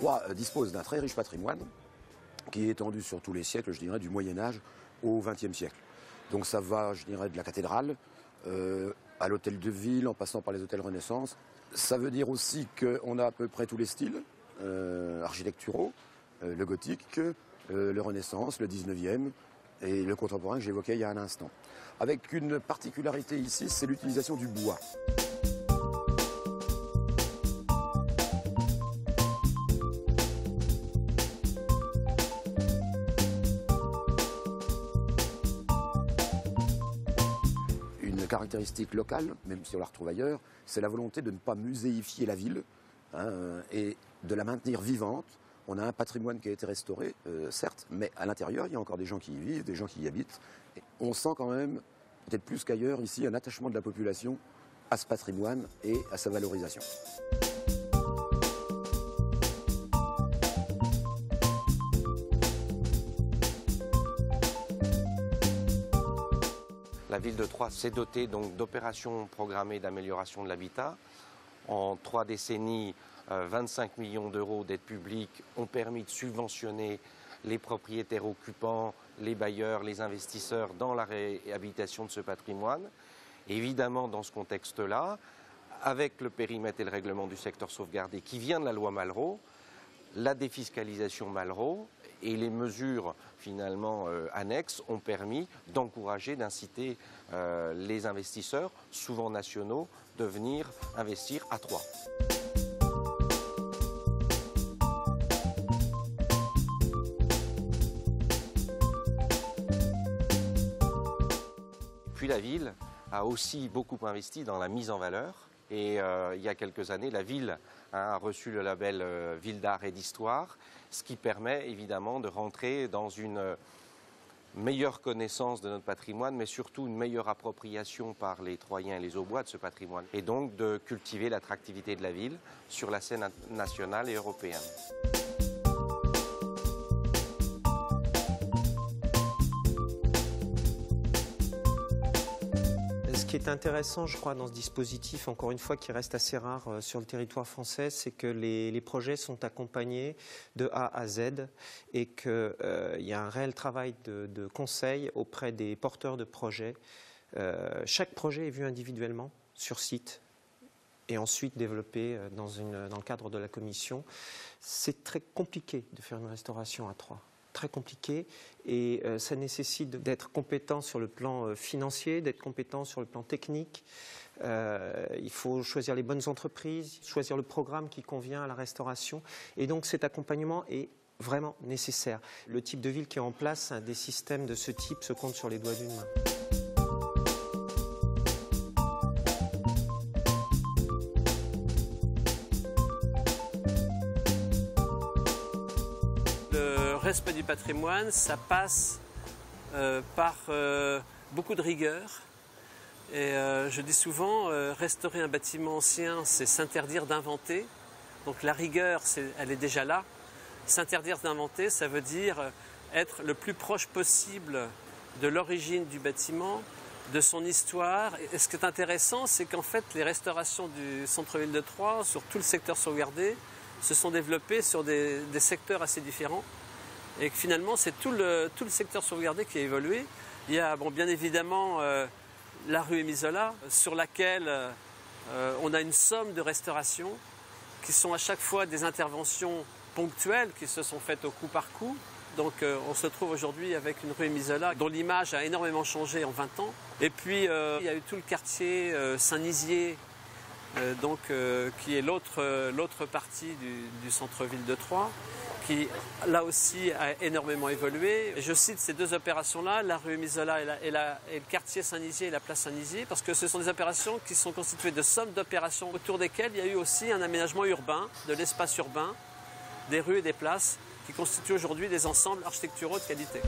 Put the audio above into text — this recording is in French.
Troyes dispose d'un très riche patrimoine qui est étendu sur tous les siècles, je dirais, du Moyen-Âge au XXe siècle. Donc ça va, je dirais, de la cathédrale à l'hôtel de ville, en passant par les hôtels Renaissance. Ça veut dire aussi qu'on a à peu près tous les styles architecturaux, le gothique, le Renaissance, le 19e et le contemporain que j'évoquais il y a un instant. Avec une particularité ici, c'est l'utilisation du bois. Une caractéristique locale, même si on la retrouve ailleurs, c'est la volonté de ne pas muséifier la ville et de la maintenir vivante. On a un patrimoine qui a été restauré, certes, mais à l'intérieur, il y a encore des gens qui y vivent, des gens qui y habitent. Et on sent quand même, peut-être plus qu'ailleurs, ici, un attachement de la population à ce patrimoine et à sa valorisation. La ville de Troyes s'est dotée donc d'opérations programmées d'amélioration de l'habitat. En 3 décennies, 25 millions d'euros d'aides publiques ont permis de subventionner les propriétaires occupants, les bailleurs, les investisseurs dans la réhabilitation de ce patrimoine. Et évidemment, dans ce contexte-là, avec le périmètre et le règlement du secteur sauvegardé qui vient de la loi Malraux, la défiscalisation Malraux et les mesures finalement annexes ont permis d'encourager, d'inciter les investisseurs, souvent nationaux, de venir investir à Troyes. Puis la ville a aussi beaucoup investi dans la mise en valeur. Et il y a quelques années, la ville a reçu le label Ville d'art et d'histoire, ce qui permet évidemment de rentrer dans une meilleure connaissance de notre patrimoine, mais surtout une meilleure appropriation par les Troyens et les Aubois de ce patrimoine, et donc de cultiver l'attractivité de la ville sur la scène nationale et européenne. Ce qui est intéressant, je crois, dans ce dispositif, encore une fois, qui reste assez rare sur le territoire français, c'est que les projets sont accompagnés de A à Z et qu'il y a un réel travail de conseil auprès des porteurs de projets. Chaque projet est vu individuellement sur site et ensuite développé dans le cadre de la commission. C'est très compliqué de faire une restauration à Troyes. Très compliqué et ça nécessite d'être compétent sur le plan financier, d'être compétent sur le plan technique. Il faut choisir les bonnes entreprises, choisir le programme qui convient à la restauration et donc cet accompagnement est vraiment nécessaire. Le type de ville qui est en place, des systèmes de ce type se compte sur les doigts d'une main. Le respect du patrimoine, ça passe par beaucoup de rigueur. Et je dis souvent, restaurer un bâtiment ancien, c'est s'interdire d'inventer. Donc la rigueur, elle est déjà là. S'interdire d'inventer, ça veut dire être le plus proche possible de l'origine du bâtiment, de son histoire. Et ce qui est intéressant, c'est qu'en fait, les restaurations du centre-ville de Troyes, sur tout le secteur sauvegardé, se sont développées sur des secteurs assez différents. Et que finalement, c'est tout le secteur sauvegardé qui a évolué. Il y a bien évidemment la rue Émile Zola, sur laquelle on a une somme de restaurations qui sont à chaque fois des interventions ponctuelles qui se sont faites au coup par coup. Donc on se trouve aujourd'hui avec une rue Émile Zola dont l'image a énormément changé en 20 ans. Et puis il y a eu tout le quartier Saint-Nizier, qui est l'autre partie du centre-ville de Troyes, qui là aussi a énormément évolué. Et je cite ces deux opérations-là, la rue Émile Zola et le quartier Saint-Nizier et la place Saint-Nizier, parce que ce sont des opérations qui sont constituées de sommes d'opérations autour desquelles il y a eu aussi un aménagement urbain, de l'espace urbain, des rues et des places, qui constituent aujourd'hui des ensembles architecturaux de qualité.